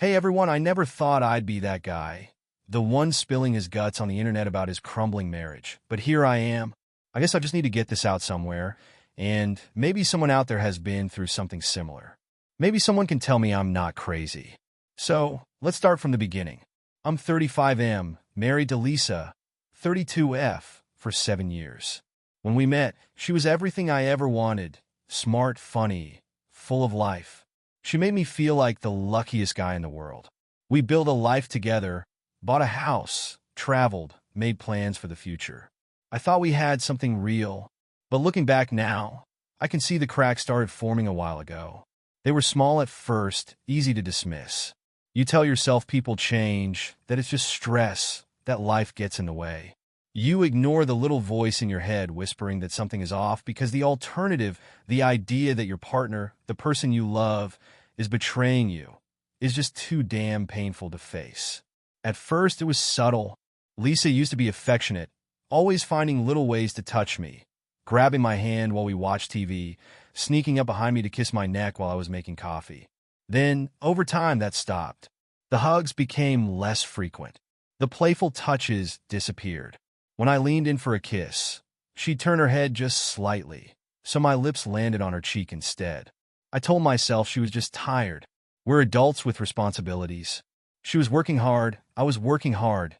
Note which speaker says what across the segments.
Speaker 1: Hey everyone, I never thought I'd be that guy. The one spilling his guts on the internet about his crumbling marriage. But here I am. I guess I just need to get this out somewhere. And maybe someone out there has been through something similar. Maybe someone can tell me I'm not crazy. So, let's start from the beginning. I'm 35M, married to Lisa, 32F, for 7 years. When we met, she was everything I ever wanted. Smart, funny, full of life. She made me feel like the luckiest guy in the world. We built a life together, bought a house, traveled, made plans for the future. I thought we had something real, but looking back now, I can see the cracks started forming a while ago. They were small at first, easy to dismiss. You tell yourself people change, that it's just stress, that life gets in the way. You ignore the little voice in your head whispering that something is off because the alternative, the idea that your partner, the person you love, is betraying you, is just too damn painful to face. At first, it was subtle. Lisa used to be affectionate, always finding little ways to touch me, grabbing my hand while we watched TV, sneaking up behind me to kiss my neck while I was making coffee. Then, over time, that stopped. The hugs became less frequent. The playful touches disappeared. When I leaned in for a kiss, she'd turn her head just slightly, so my lips landed on her cheek instead. I told myself she was just tired. We're adults with responsibilities. She was working hard, I was working hard.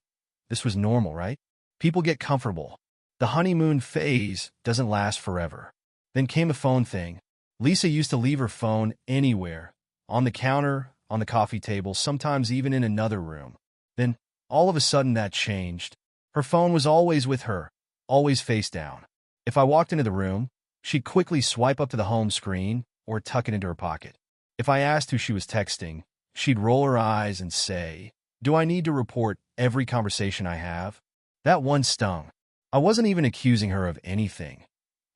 Speaker 1: This was normal, right? People get comfortable. The honeymoon phase doesn't last forever. Then came a phone thing. Lisa used to leave her phone anywhere, on the counter, on the coffee table, sometimes even in another room. Then, all of a sudden that changed. Her phone was always with her, always face down. If I walked into the room, she'd quickly swipe up to the home screen or tuck it into her pocket. If I asked who she was texting, she'd roll her eyes and say, "Do I need to report every conversation I have?" That one stung. I wasn't even accusing her of anything.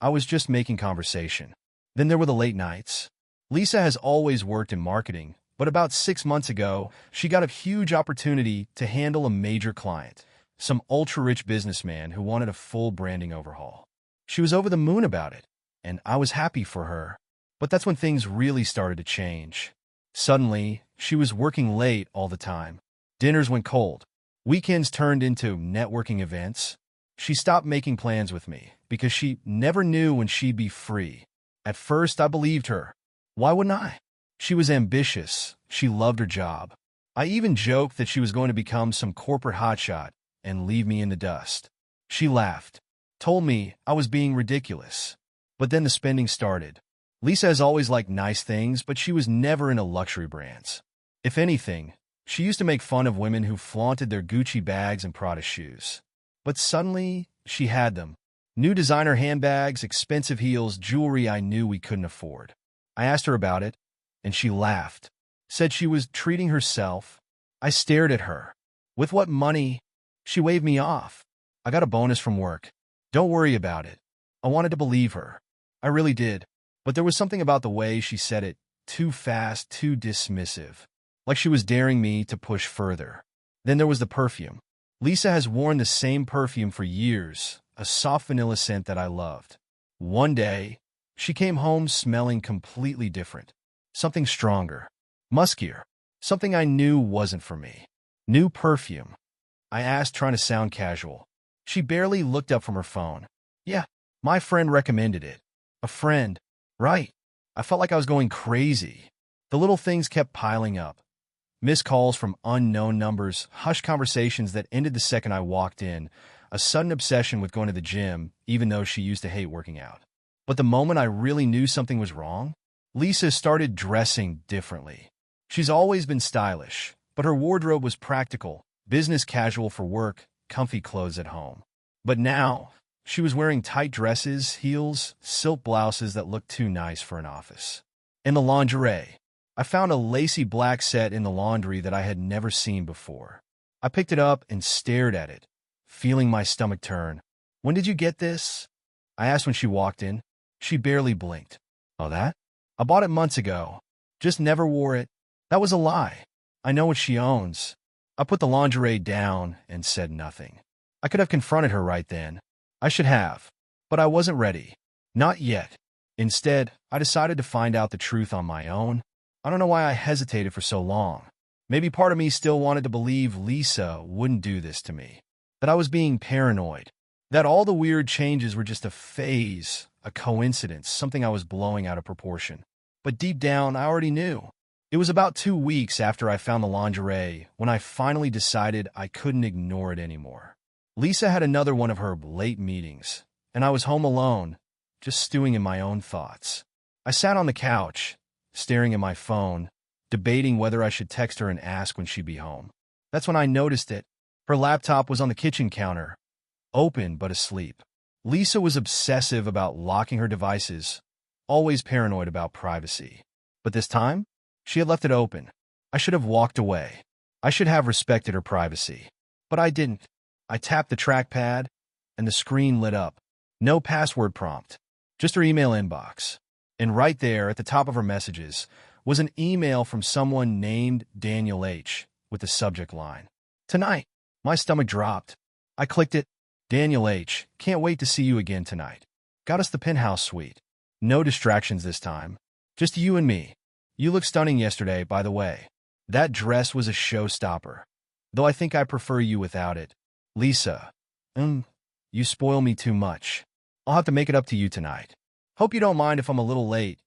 Speaker 1: I was just making conversation. Then there were the late nights. Lisa has always worked in marketing, but about 6 months ago, she got a huge opportunity to handle a major client. Some ultra-rich businessman who wanted a full branding overhaul. She was over the moon about it, and I was happy for her. But that's when things really started to change. Suddenly, she was working late all the time. Dinners went cold. Weekends turned into networking events. She stopped making plans with me because she never knew when she'd be free. At first, I believed her. Why wouldn't I? She was ambitious. She loved her job. I even joked that she was going to become some corporate hotshot and leave me in the dust. She laughed, told me I was being ridiculous. But then the spending started. Lisa has always liked nice things, but she was never into luxury brands. If anything, she used to make fun of women who flaunted their Gucci bags and Prada shoes. But suddenly, she had them. New designer handbags, expensive heels, jewelry I knew we couldn't afford. I asked her about it, and she laughed, said she was treating herself. I stared at her. With what money? She waved me off. I got a bonus from work. Don't worry about it. I wanted to believe her. I really did. But there was something about the way she said it, too fast, too dismissive. Like she was daring me to push further. Then there was the perfume. Lisa has worn the same perfume for years, a soft vanilla scent that I loved. One day, she came home smelling completely different. Something stronger, muskier, something I knew wasn't for me. New perfume. I asked, trying to sound casual. She barely looked up from her phone. Yeah, my friend recommended it. A friend. Right. I felt like I was going crazy. The little things kept piling up. Missed calls from unknown numbers, hushed conversations that ended the second I walked in, a sudden obsession with going to the gym, even though she used to hate working out. But the moment I really knew something was wrong, Lisa started dressing differently. She's always been stylish, but her wardrobe was practical, business casual for work, comfy clothes at home. But now, she was wearing tight dresses, heels, silk blouses that looked too nice for an office. And the lingerie. I found a lacy black set in the laundry that I had never seen before. I picked it up and stared at it, feeling my stomach turn. When did you get this? I asked when she walked in. She barely blinked. Oh, that? I bought it months ago. Just never wore it. That was a lie. I know what she owns. I put the lingerie down and said nothing. I could have confronted her right then. I should have. But I wasn't ready. Not yet. Instead, I decided to find out the truth on my own. I don't know why I hesitated for so long. Maybe part of me still wanted to believe Lisa wouldn't do this to me, that I was being paranoid, that all the weird changes were just a phase, a coincidence, something I was blowing out of proportion. But deep down, I already knew. It was about 2 weeks after I found the lingerie when I finally decided I couldn't ignore it anymore. Lisa had another one of her late meetings, and I was home alone, just stewing in my own thoughts. I sat on the couch, staring at my phone, debating whether I should text her and ask when she'd be home. That's when I noticed it. Her laptop was on the kitchen counter, open but asleep. Lisa was obsessive about locking her devices, always paranoid about privacy. But this time, she had left it open. I should have walked away. I should have respected her privacy. But I didn't. I tapped the trackpad, and the screen lit up. No password prompt, just her email inbox. And right there, at the top of her messages, was an email from someone named Daniel H. with the subject line, "Tonight." My stomach dropped. I clicked it. "Daniel H., can't wait to see you again tonight. Got us the penthouse suite. No distractions this time. Just you and me. You look stunning yesterday, by the way. That dress was a showstopper. Though I think I prefer you without it. Lisa. You spoil me too much. I'll have to make it up to you tonight. Hope you don't mind if I'm a little late.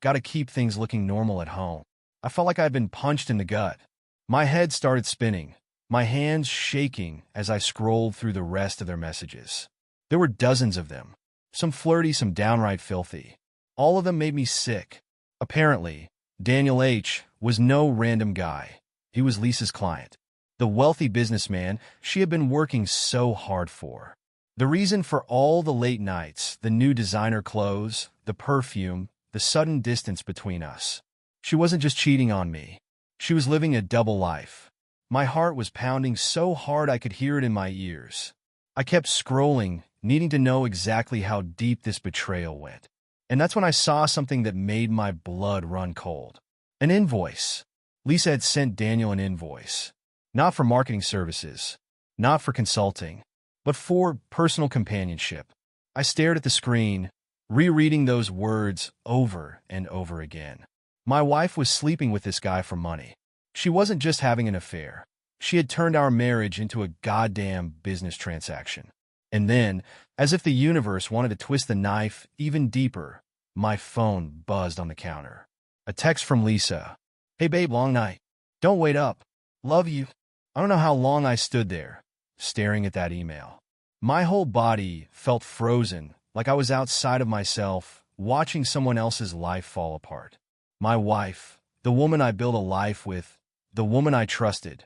Speaker 1: Gotta keep things looking normal at home." I felt like I'd been punched in the gut. My head started spinning, my hands shaking as I scrolled through the rest of their messages. There were dozens of them, some flirty, some downright filthy. All of them made me sick. Apparently, Daniel H. was no random guy. He was Lisa's client, the wealthy businessman she had been working so hard for. The reason for all the late nights, the new designer clothes, the perfume, the sudden distance between us. She wasn't just cheating on me. She was living a double life. My heart was pounding so hard I could hear it in my ears. I kept scrolling, needing to know exactly how deep this betrayal went. And that's when I saw something that made my blood run cold. An invoice. Lisa had sent Daniel an invoice. Not for marketing services, not for consulting, but for personal companionship. I stared at the screen, rereading those words over and over again. My wife was sleeping with this guy for money. She wasn't just having an affair. She had turned our marriage into a goddamn business transaction. And then, as if the universe wanted to twist the knife even deeper, my phone buzzed on the counter. A text from Lisa. "Hey babe, long night. Don't wait up. Love you." I don't know how long I stood there, staring at that email. My whole body felt frozen, like I was outside of myself, watching someone else's life fall apart. My wife, the woman I built a life with, the woman I trusted,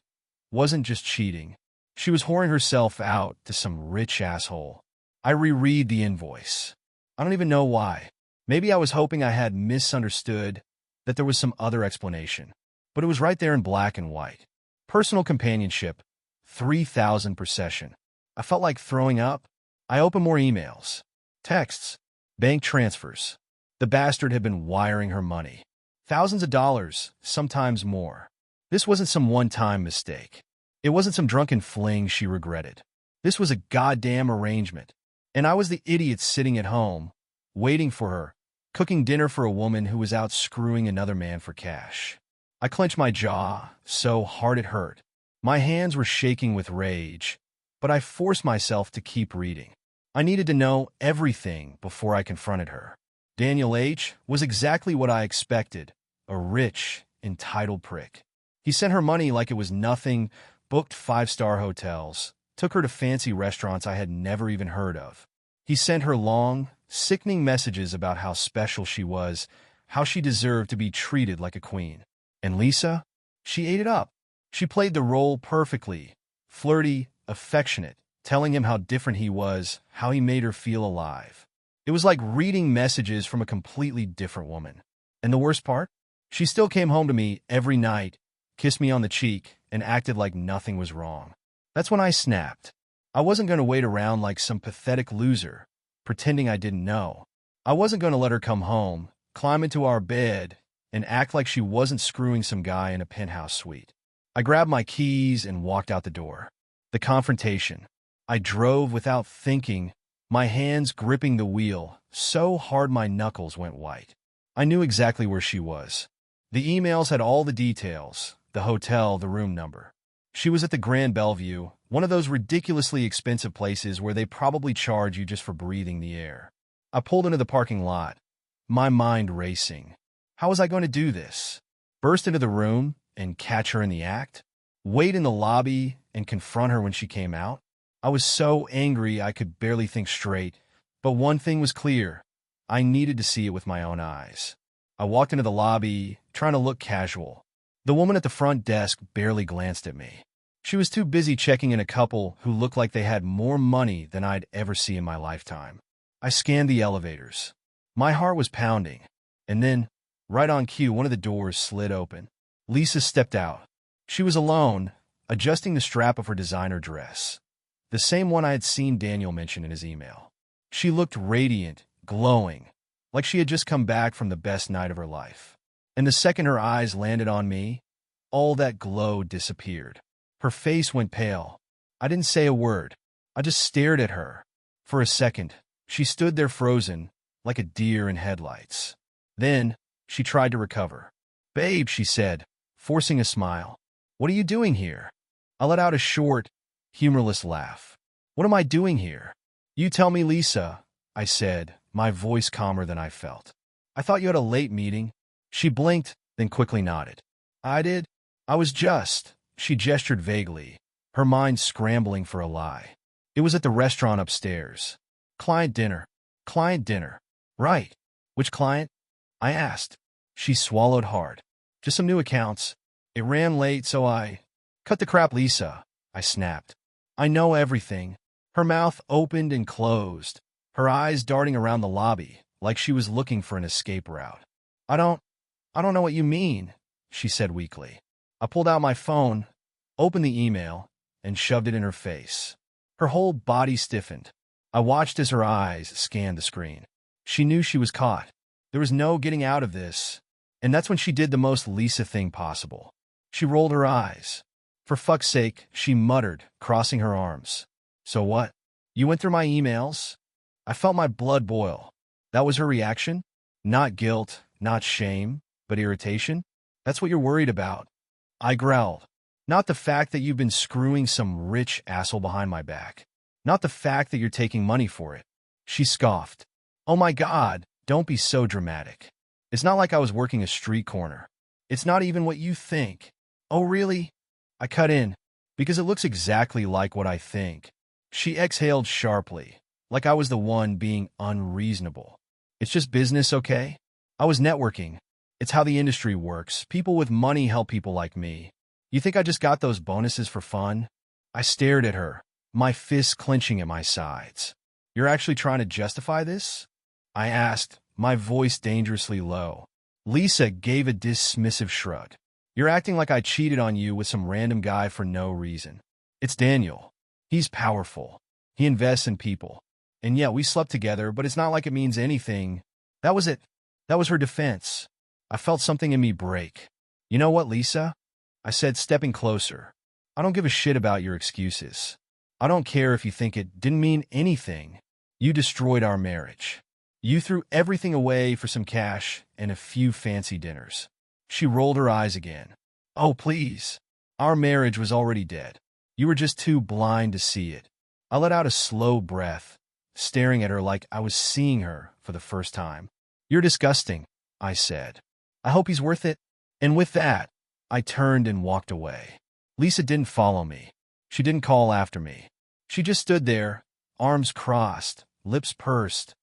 Speaker 1: wasn't just cheating. She was whoring herself out to some rich asshole. I reread the invoice. I don't even know why. Maybe I was hoping I had misunderstood, that there was some other explanation. But it was right there in black and white. Personal companionship, 3,000 per session. I felt like throwing up. I opened more emails, texts, bank transfers. The bastard had been wiring her money. Thousands of dollars, sometimes more. This wasn't some one-time mistake. It wasn't some drunken fling she regretted. This was a goddamn arrangement. And I was the idiot sitting at home, waiting for her, cooking dinner for a woman who was out screwing another man for cash. I clenched my jaw so hard it hurt. My hands were shaking with rage, but I forced myself to keep reading. I needed to know everything before I confronted her. Daniel H. was exactly what I expected, a rich, entitled prick. He sent her money like it was nothing, booked 5-star hotels, took her to fancy restaurants I had never even heard of. He sent her long, sickening messages about how special she was, how she deserved to be treated like a queen. And Lisa? She ate it up. She played the role perfectly, flirty, affectionate, telling him how different he was, how he made her feel alive. It was like reading messages from a completely different woman. And the worst part? She still came home to me every night, kissed me on the cheek, and acted like nothing was wrong. That's when I snapped. I wasn't going to wait around like some pathetic loser, pretending I didn't know. I wasn't going to let her come home, climb into our bed, and act like she wasn't screwing some guy in a penthouse suite. I grabbed my keys and walked out the door. The confrontation. I drove without thinking, my hands gripping the wheel, so hard my knuckles went white. I knew exactly where she was. The emails had all the details, the hotel, the room number. She was at the Grand Bellevue, one of those ridiculously expensive places where they probably charge you just for breathing the air. I pulled into the parking lot, my mind racing. How was I going to do this? Burst into the room and catch her in the act? Wait in the lobby and confront her when she came out? I was so angry I could barely think straight, but one thing was clear. I needed to see it with my own eyes. I walked into the lobby, trying to look casual. The woman at the front desk barely glanced at me. She was too busy checking in a couple who looked like they had more money than I'd ever see in my lifetime. I scanned the elevators. My heart was pounding. And then, right on cue, one of the doors slid open. Lisa stepped out. She was alone, adjusting the strap of her designer dress, the same one I had seen Daniel mention in his email. She looked radiant, glowing, like she had just come back from the best night of her life. And the second her eyes landed on me, all that glow disappeared. Her face went pale. I didn't say a word. I just stared at her. For a second, she stood there frozen, like a deer in headlights. Then, she tried to recover. "Babe," she said, forcing a smile. "What are you doing here?" I let out a short, humorless laugh. "What am I doing here?" "You tell me, Lisa," I said, my voice calmer than I felt. "I thought you had a late meeting." She blinked, then quickly nodded. "I did. I was just—" She gestured vaguely, her mind scrambling for a lie. "It was at the restaurant upstairs. Client dinner. Client dinner. Right. Which client?" I asked. She swallowed hard. "Just some new accounts. It ran late, so I—" "Cut the crap, Lisa," I snapped. "I know everything." Her mouth opened and closed, her eyes darting around the lobby like she was looking for an escape route. I don't know what you mean," she said weakly. I pulled out my phone, opened the email, and shoved it in her face. Her whole body stiffened. I watched as her eyes scanned the screen. She knew she was caught. There was no getting out of this. And that's when she did the most Lisa thing possible. She rolled her eyes. "For fuck's sake," she muttered, crossing her arms. "So what? You went through my emails?" I felt my blood boil. That was her reaction? Not guilt, not shame, but irritation? "That's what you're worried about," I growled. "Not the fact that you've been screwing some rich asshole behind my back. Not the fact that you're taking money for it." She scoffed. "Oh my God, don't be so dramatic. It's not like I was working a street corner. It's not even what you think." "Oh really?" I cut in. "Because it looks exactly like what I think." She exhaled sharply, like I was the one being unreasonable. "It's just business, okay? I was networking. It's how the industry works. People with money help people like me. You think I just got those bonuses for fun?" I stared at her, my fists clenching at my sides. "You're actually trying to justify this?" I asked, my voice dangerously low. Lisa gave a dismissive shrug. "You're acting like I cheated on you with some random guy for no reason. It's Daniel. He's powerful. He invests in people. And yeah, we slept together, but it's not like it means anything." That was it. That was her defense. I felt something in me break. "You know what, Lisa?" I said, stepping closer. "I don't give a shit about your excuses. I don't care if you think it didn't mean anything. You destroyed our marriage. You threw everything away for some cash and a few fancy dinners." She rolled her eyes again. "Oh, please. Our marriage was already dead. You were just too blind to see it." I let out a slow breath, staring at her like I was seeing her for the first time. "You're disgusting," I said. "I hope he's worth it." And with that, I turned and walked away. Lisa didn't follow me. She didn't call after me. She just stood there, arms crossed, lips pursed,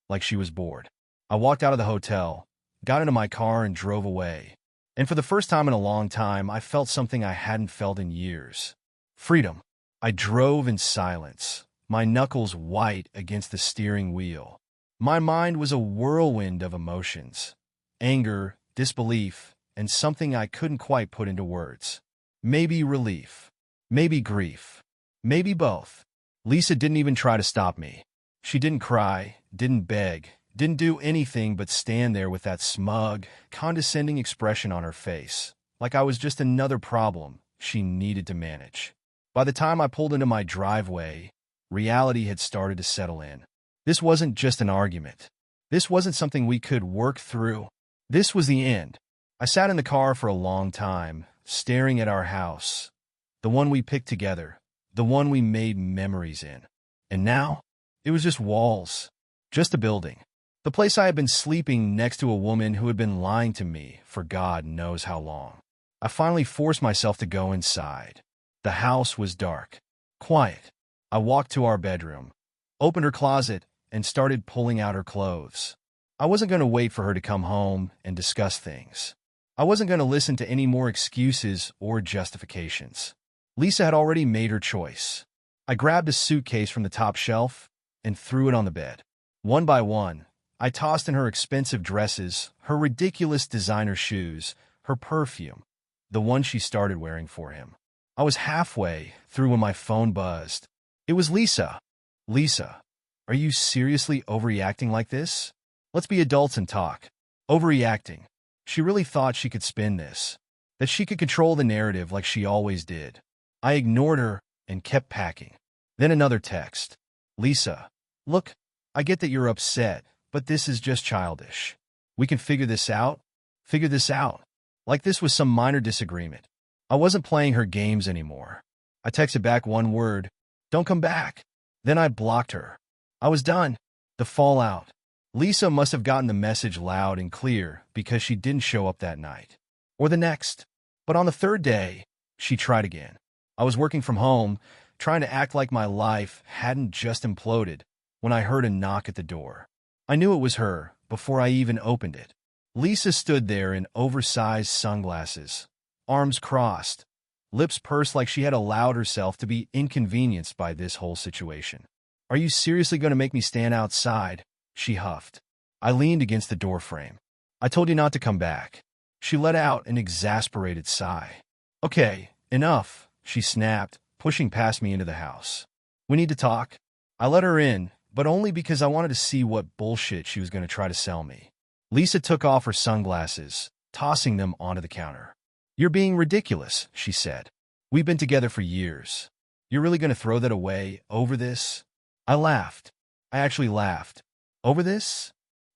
Speaker 1: like she was bored. I walked out of the hotel, got into my car, and drove away. And for the first time in a long time, I felt something I hadn't felt in years. Freedom. I drove in silence, my knuckles white against the steering wheel. My mind was a whirlwind of emotions. Anger, disbelief, and something I couldn't quite put into words. Maybe relief. Maybe grief. Maybe both. Lisa didn't even try to stop me. She didn't cry, didn't beg, didn't do anything but stand there with that smug, condescending expression on her face, like I was just another problem she needed to manage. By the time I pulled into my driveway, reality had started to settle in. This wasn't just an argument. This wasn't something we could work through. This was the end. I sat in the car for a long time, staring at our house, the one we picked together, the one we made memories in. And now, it was just walls, just a building. The place I had been sleeping next to a woman who had been lying to me for God knows how long. I finally forced myself to go inside. The house was dark, quiet. I walked to our bedroom, opened her closet, and started pulling out her clothes. I wasn't going to wait for her to come home and discuss things. I wasn't going to listen to any more excuses or justifications. Lisa had already made her choice. I grabbed a suitcase from the top shelf and threw it on the bed. One by one, I tossed in her expensive dresses, her ridiculous designer shoes, her perfume, the one she started wearing for him. I was halfway through when my phone buzzed. It was Lisa. Lisa, are you seriously overreacting like this? Let's be adults and talk. Overreacting. She really thought she could spin this, that she could control the narrative like she always did. I ignored her and kept packing. Then another text. Lisa, look, I get that you're upset, but this is just childish. We can figure this out. Figure this out. Like this was some minor disagreement. I wasn't playing her games anymore. I texted back one word, don't come back. Then I blocked her. I was done. The fallout. Lisa must have gotten the message loud and clear because she didn't show up that night. Or the next. But on the third day, she tried again. I was working from home, trying to act like my life hadn't just imploded, when I heard a knock at the door. I knew it was her before I even opened it. Lisa stood there in oversized sunglasses, arms crossed, lips pursed like she had allowed herself to be inconvenienced by this whole situation. Are you seriously going to make me stand outside? She huffed. I leaned against the doorframe. I told you not to come back. She let out an exasperated sigh. Okay, enough, she snapped, pushing past me into the house. We need to talk. I let her in, but only because I wanted to see what bullshit she was going to try to sell me. Lisa took off her sunglasses, tossing them onto the counter. You're being ridiculous, she said. We've been together for years. You're really going to throw that away over this? I laughed. I actually laughed. Over this?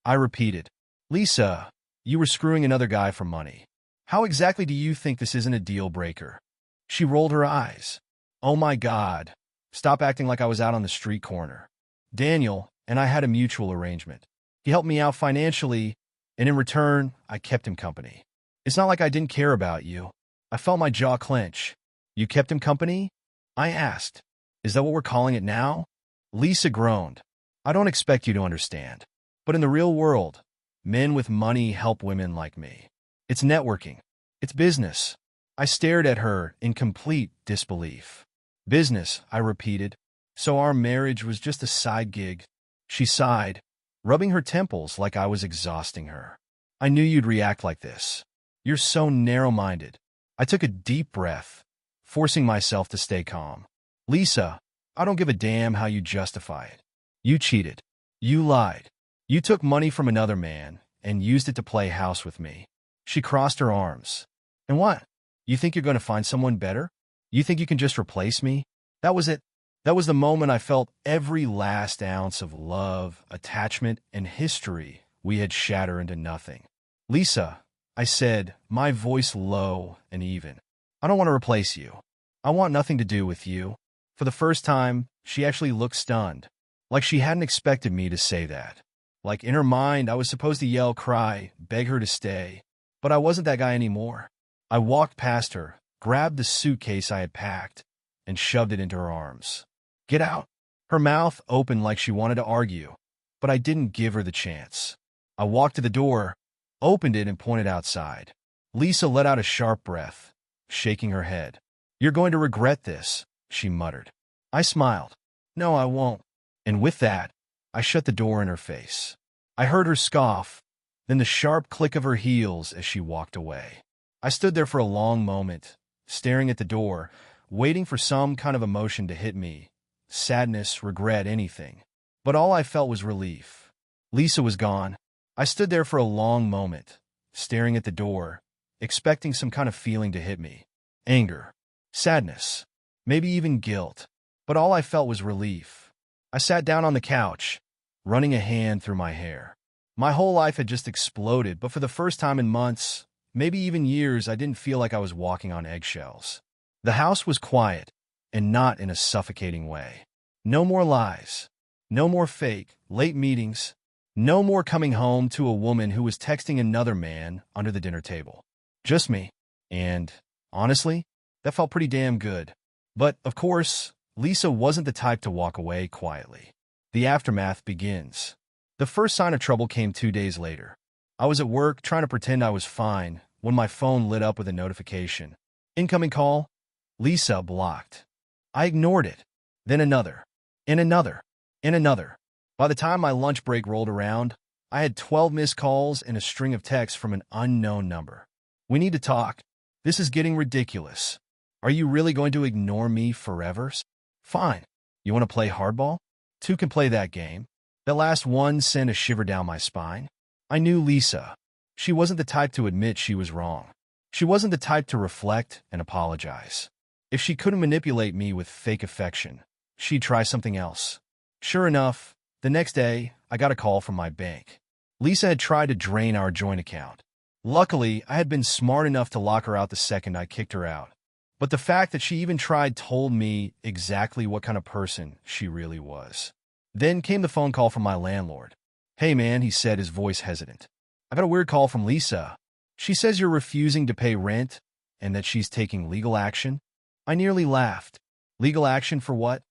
Speaker 1: I repeated. Lisa, you were screwing another guy for money. How exactly do you think this isn't a deal breaker? She rolled her eyes. Oh my God. Stop acting like I was out on the street corner. Daniel and I had a mutual arrangement. He helped me out financially, and in return, I kept him company. It's not like I didn't care about you. I felt my jaw clench. You kept him company? I asked. Is that what we're calling it now? Lisa groaned. I don't expect you to understand. But in the real world, men with money help women like me. It's networking. It's business. I stared at her in complete disbelief. Business, I repeated. So our marriage was just a side gig. She sighed, rubbing her temples like I was exhausting her. I knew you'd react like this. You're so narrow-minded. I took a deep breath, forcing myself to stay calm. Lisa, I don't give a damn how you justify it. You cheated. You lied. You took money from another man and used it to play house with me. She crossed her arms. And what? You think you're going to find someone better? You think you can just replace me? That was it. That was the moment I felt every last ounce of love, attachment, and history we had shatter into nothing. Lisa, I said, my voice low and even. I don't want to replace you. I want nothing to do with you. For the first time, she actually looked stunned, like she hadn't expected me to say that. Like in her mind, I was supposed to yell, cry, beg her to stay. But I wasn't that guy anymore. I walked past her, grabbed the suitcase I had packed, and shoved it into her arms. Get out. Her mouth opened like she wanted to argue, but I didn't give her the chance. I walked to the door, opened it, and pointed outside. Lisa let out a sharp breath, shaking her head. You're going to regret this, she muttered. I smiled. No, I won't. And with that, I shut the door in her face. I heard her scoff, then the sharp click of her heels as she walked away. I stood there for a long moment, staring at the door, waiting for some kind of emotion to hit me. Sadness, regret, anything. But all I felt was relief. Lisa was gone. I stood there for a long moment, staring at the door, expecting some kind of feeling to hit me. Anger, sadness, maybe even guilt. But all I felt was relief. I sat down on the couch, running a hand through my hair. My whole life had just exploded, but for the first time in months, maybe even years, I didn't feel like I was walking on eggshells. The house was quiet, and not in a suffocating way. No more lies. No more fake, late meetings. No more coming home to a woman who was texting another man under the dinner table. Just me. And, honestly, that felt pretty damn good. But, of course, Lisa wasn't the type to walk away quietly. The aftermath begins. The first sign of trouble came 2 days later. I was at work trying to pretend I was fine when my phone lit up with a notification. Incoming call. Lisa blocked. I ignored it. Then another. And another. And another. By the time my lunch break rolled around, I had 12 missed calls and a string of texts from an unknown number. We need to talk. This is getting ridiculous. Are you really going to ignore me forever? Fine. You want to play hardball? Two can play that game. That last one sent a shiver down my spine. I knew Lisa. She wasn't the type to admit she was wrong. She wasn't the type to reflect and apologize. If she couldn't manipulate me with fake affection, she'd try something else. Sure enough, the next day, I got a call from my bank. Lisa had tried to drain our joint account. Luckily, I had been smart enough to lock her out the second I kicked her out. But the fact that she even tried told me exactly what kind of person she really was. Then came the phone call from my landlord. Hey man, he said, his voice hesitant. I got a weird call from Lisa. She says you're refusing to pay rent and that she's taking legal action. I nearly laughed. Legal action for what?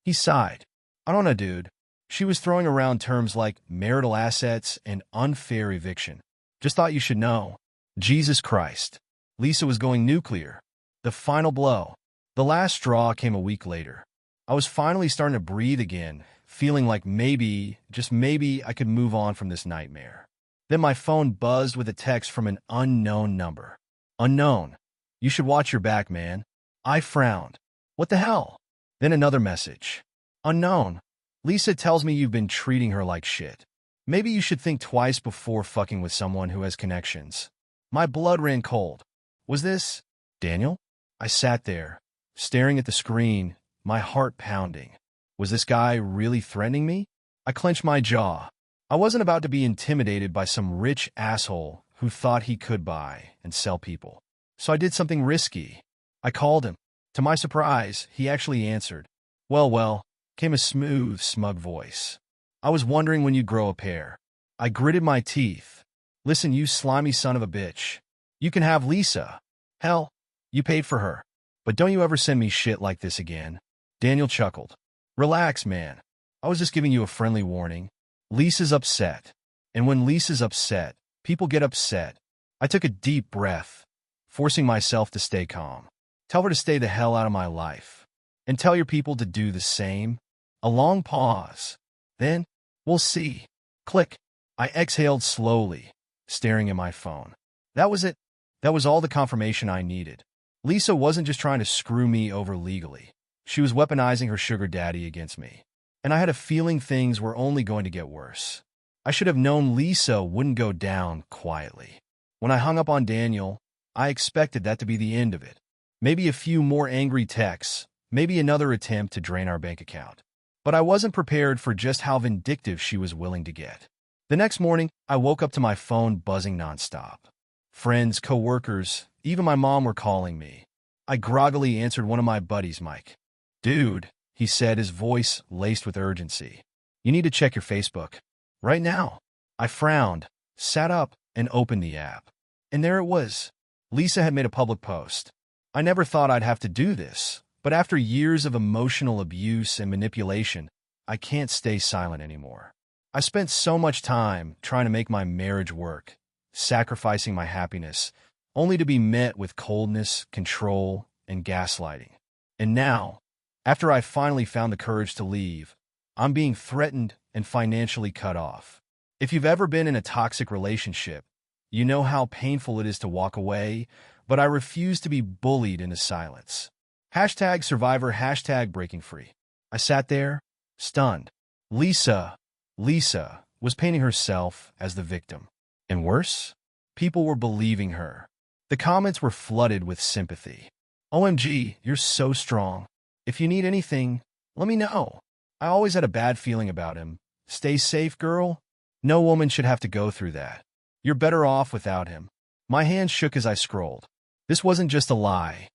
Speaker 1: He sighed. I don't know, dude. She was throwing around terms like marital assets and unfair eviction. Just thought you should know. Jesus Christ. Lisa was going nuclear. The final blow. The last straw came a week later. I was finally starting to breathe again, feeling like maybe, just maybe, I could move on from this nightmare. Then my phone buzzed with a text from an unknown number. Unknown. You should watch your back, man. I frowned. What the hell? Then another message. Unknown. Lisa tells me you've been treating her like shit. Maybe you should think twice before fucking with someone who has connections. My blood ran cold. Was this Daniel? I sat there, staring at the screen, my heart pounding. Was this guy really threatening me? I clenched my jaw. I wasn't about to be intimidated by some rich asshole who thought he could buy and sell people. So I did something risky. I called him. To my surprise, he actually answered. Well, came a smooth, smug voice. I was wondering when you'd grow a pair. I gritted my teeth. Listen, you slimy son of a bitch. You can have Lisa. Hell, you paid for her. But don't you ever send me shit like this again. Daniel chuckled. Relax, man. I was just giving you a friendly warning. Lisa's upset. And when Lisa's upset, people get upset. I took a deep breath, forcing myself to stay calm. Tell her to stay the hell out of my life. And tell your people to do the same. A long pause. Then, we'll see. Click. I exhaled slowly, staring at my phone. That was it. That was all the confirmation I needed. Lisa wasn't just trying to screw me over legally. She was weaponizing her sugar daddy against me. And I had a feeling things were only going to get worse. I should have known Lisa wouldn't go down quietly. When I hung up on Daniel, I expected that to be the end of it. Maybe a few more angry texts, maybe another attempt to drain our bank account. But I wasn't prepared for just how vindictive she was willing to get. The next morning, I woke up to my phone buzzing nonstop. Friends, coworkers, even my mom were calling me. I groggily answered one of my buddies, Mike. Dude, he said, his voice laced with urgency. You need to check your Facebook. Right now. I frowned, sat up, and opened the app. And there it was. Lisa had made a public post. I never thought I'd have to do this, but after years of emotional abuse and manipulation, I can't stay silent anymore. I spent so much time trying to make my marriage work, sacrificing my happiness, only to be met with coldness, control, and gaslighting. And now, after I finally found the courage to leave, I'm being threatened and financially cut off. If you've ever been in a toxic relationship, you know how painful it is to walk away, but I refuse to be bullied into silence. #survivor, #breaking free. I sat there, stunned. Lisa was painting herself as the victim. And worse, people were believing her. The comments were flooded with sympathy. OMG, you're so strong. If you need anything, let me know. I always had a bad feeling about him. Stay safe, girl. No woman should have to go through that. You're better off without him. My hands shook as I scrolled. This wasn't just a lie.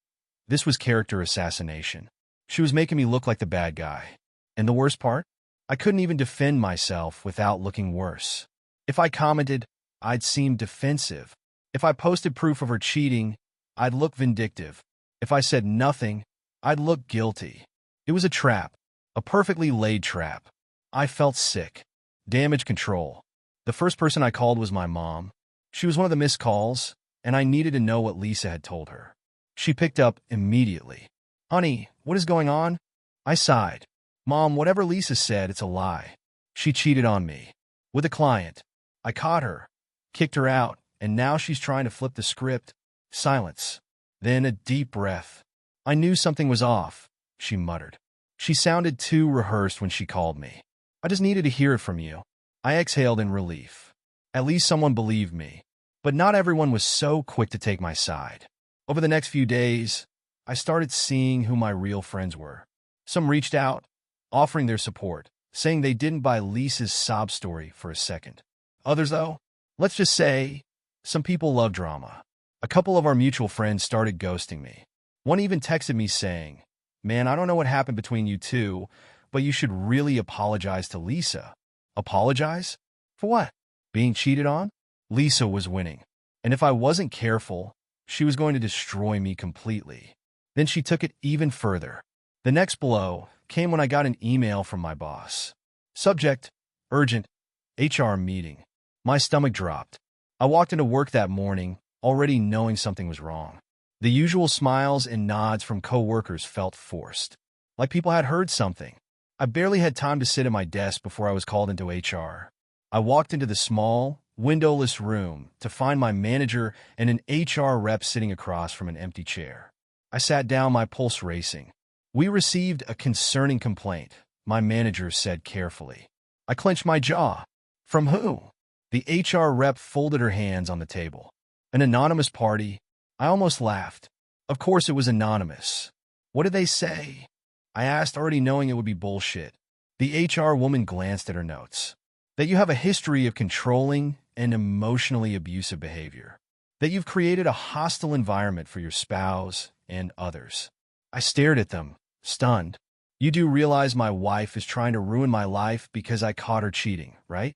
Speaker 1: This was character assassination. She was making me look like the bad guy. And the worst part? I couldn't even defend myself without looking worse. If I commented, I'd seem defensive. If I posted proof of her cheating, I'd look vindictive. If I said nothing, I'd look guilty. It was a trap, a perfectly laid trap. I felt sick. Damage control. The first person I called was my mom. She was one of the missed calls, and I needed to know what Lisa had told her. She picked up immediately. "Honey, what is going on?" I sighed. "Mom, whatever Lisa said, it's a lie. She cheated on me. With a client. I caught her, kicked her out, and now she's trying to flip the script." Silence. Then a deep breath. "I knew something was off," she muttered. She sounded too rehearsed when she called me. "I just needed to hear it from you." I exhaled in relief. At least someone believed me. But not everyone was so quick to take my side. Over the next few days, I started seeing who my real friends were. Some reached out, offering their support, saying they didn't buy Lisa's sob story for a second. Others, though, let's just say, some people love drama. A couple of our mutual friends started ghosting me. One even texted me saying, "Man, I don't know what happened between you two, but you should really apologize to Lisa." Apologize? For what? Being cheated on? Lisa was winning. And if I wasn't careful, she was going to destroy me completely. Then she took it even further. The next blow came when I got an email from my boss. Subject: urgent HR meeting. My stomach dropped. I walked into work that morning, already knowing something was wrong. The usual smiles and nods from coworkers felt forced, like people had heard something. I barely had time to sit at my desk before I was called into HR. I walked into the small, windowless room to find my manager and an HR rep sitting across from an empty chair. I sat down, my pulse racing. "We received a concerning complaint," my manager said carefully. I clenched my jaw. "From who?" The HR rep folded her hands on the table. "An anonymous party." I almost laughed. Of course it was anonymous. "What did they say?" I asked, already knowing it would be bullshit. The HR woman glanced at her notes. "That you have a history of controlling and emotionally abusive behavior. That you've created a hostile environment for your spouse and others." I stared at them, stunned. "You do realize my wife is trying to ruin my life because I caught her cheating, right?"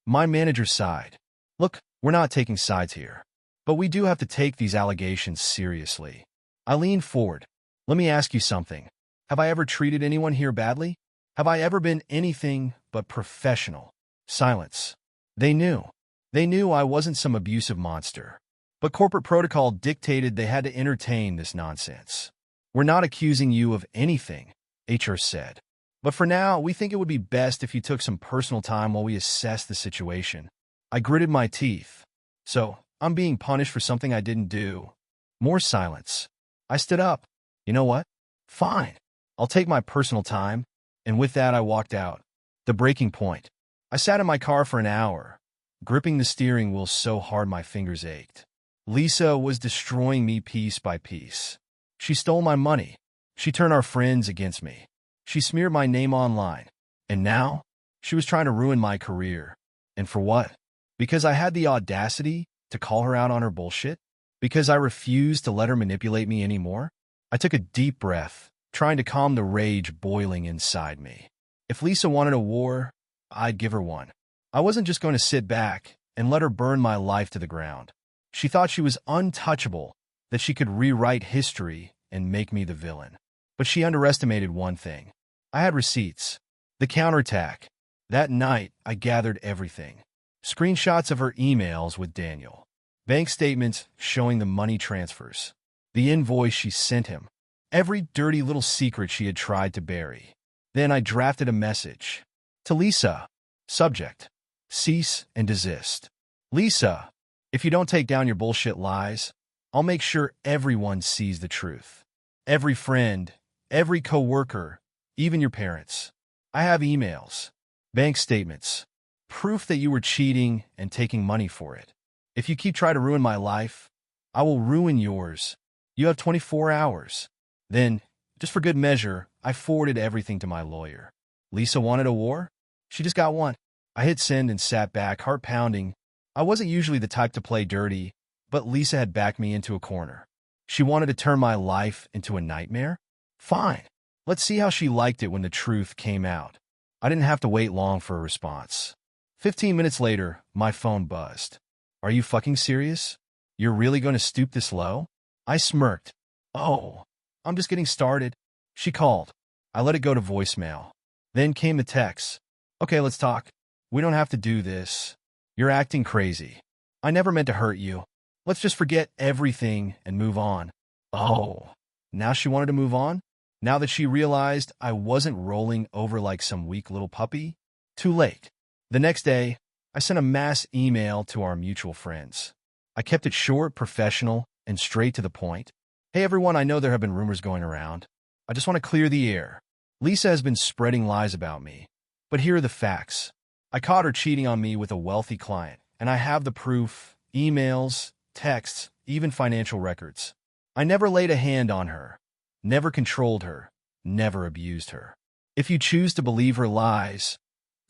Speaker 1: My manager sighed. "Look, we're not taking sides here. But we do have to take these allegations seriously." I leaned forward. "Let me ask you something. Have I ever treated anyone here badly? Have I ever been anything but professional?" Silence. They knew. They knew I wasn't some abusive monster. But corporate protocol dictated they had to entertain this nonsense. "We're not accusing you of anything," HR said. "But for now, we think it would be best if you took some personal time while we assess the situation." I gritted my teeth. "So, I'm being punished for something I didn't do." More silence. I stood up. "You know what? Fine. I'll take my personal time." And with that, I walked out. The breaking point. I sat in my car for an hour, gripping the steering wheel so hard my fingers ached. Lisa was destroying me piece by piece. She stole my money. She turned our friends against me. She smeared my name online. And now, she was trying to ruin my career. And for what? Because I had the audacity to call her out on her bullshit? Because I refused to let her manipulate me anymore? I took a deep breath, trying to calm the rage boiling inside me. If Lisa wanted a war, I'd give her one. I wasn't just going to sit back and let her burn my life to the ground. She thought she was untouchable, that she could rewrite history and make me the villain. But she underestimated one thing. I had receipts. The counterattack. That night, I gathered everything. Screenshots of her emails with Daniel. Bank statements showing the money transfers. The invoice she sent him. Every dirty little secret she had tried to bury. Then I drafted a message. To Lisa. Subject: cease and desist. Lisa, if you don't take down your bullshit lies, I'll make sure everyone sees the truth. Every friend, every coworker, even your parents. I have emails, bank statements, proof that you were cheating and taking money for it. If you keep trying to ruin my life, I will ruin yours. You have 24 hours. Then, just for good measure, I forwarded everything to my lawyer. Lisa wanted a war? She just got one. I hit send and sat back, heart pounding. I wasn't usually the type to play dirty, But Lisa had backed me into a corner. She wanted to turn my life into a nightmare? Fine. Let's see how she liked it when the truth came out. I didn't have to wait long for a response. 15 minutes later, my phone buzzed. Are you fucking serious? You're really going to stoop this low? I smirked. Oh, I'm just getting started. She called. I let it go to voicemail. Then came the text. Okay, let's talk. We don't have to do this. You're acting crazy. I never meant to hurt you. Let's just forget everything and move on. Oh, now she wanted to move on? Now that she realized I wasn't rolling over like some weak little puppy? Too late. The next day, I sent a mass email to our mutual friends. I kept it short, professional, and straight to the point. Hey everyone, I know there have been rumors going around. I just want to clear the air. Lisa has been spreading lies about me. But here are the facts. I caught her cheating on me with a wealthy client, and I have the proof, emails, texts, even financial records. I never laid a hand on her, never controlled her, never abused her. If you choose to believe her lies,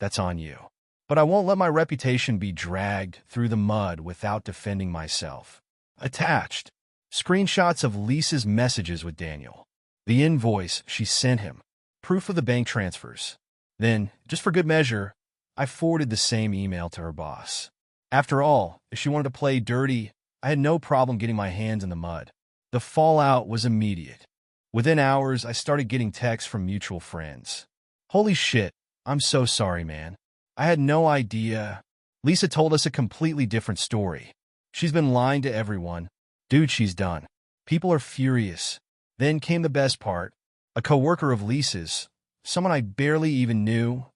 Speaker 1: that's on you. But I won't let my reputation be dragged through the mud without defending myself. Attached, screenshots of Lisa's messages with Daniel, the invoice she sent him, proof of the bank transfers. Then, just for good measure, I forwarded the same email to her boss. After all, if she wanted to play dirty, I had no problem getting my hands in the mud. The fallout was immediate. Within hours, I started getting texts from mutual friends. Holy shit, I'm so sorry, man. I had no idea. Lisa told us a completely different story. She's been lying to everyone. Dude, she's done. People are furious. Then came the best part. A coworker of Lisa's, someone I barely even knew,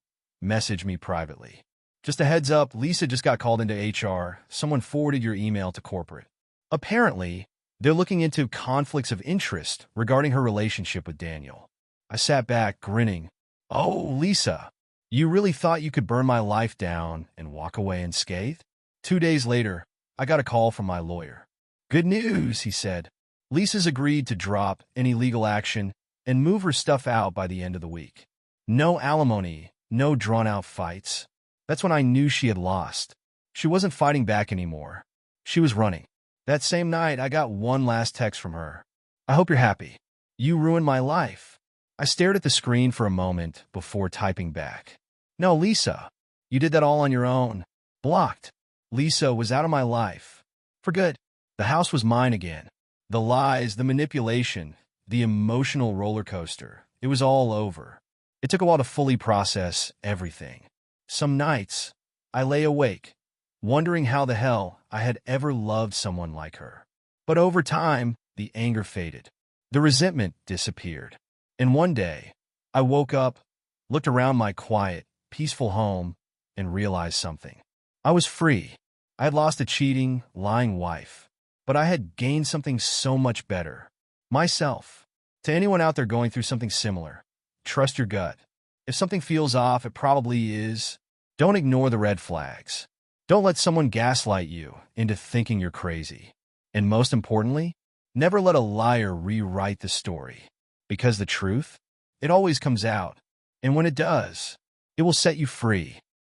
Speaker 1: messaged me privately. Just a heads up, Lisa just got called into HR. Someone forwarded your email to corporate. Apparently, they're looking into conflicts of interest regarding her relationship with Daniel. I sat back, grinning. Oh, Lisa, you really thought you could burn my life down and walk away unscathed? 2 days later, I got a call from my lawyer. Good news, he said. Lisa's agreed to drop any legal action and move her stuff out by the end of the week. No alimony, no drawn-out fights. That's when I knew she had lost. She wasn't fighting back anymore. She was running. That same night, I got one last text from her. I hope you're happy. You ruined my life. I stared at the screen for a moment before typing back. No, Lisa, you did that all on your own. Blocked. Lisa was out of my life. For good. The house was mine again. The lies, the manipulation, the emotional roller coaster. It was all over. It took a while to fully process everything. Some nights, I lay awake, wondering how the hell I had ever loved someone like her. But over time, the anger faded. The resentment disappeared. And one day, I woke up, looked around my quiet, peaceful home, and realized something. I was free. I had lost a cheating, lying wife. But I had gained something so much better. Myself. To anyone out there going through something similar, trust your gut. If something feels off, it probably is. Don't ignore the red flags. Don't let someone gaslight you into thinking you're crazy. And most importantly, never let a liar rewrite the story. Because the truth, it always comes out. And when it does, it will set you free.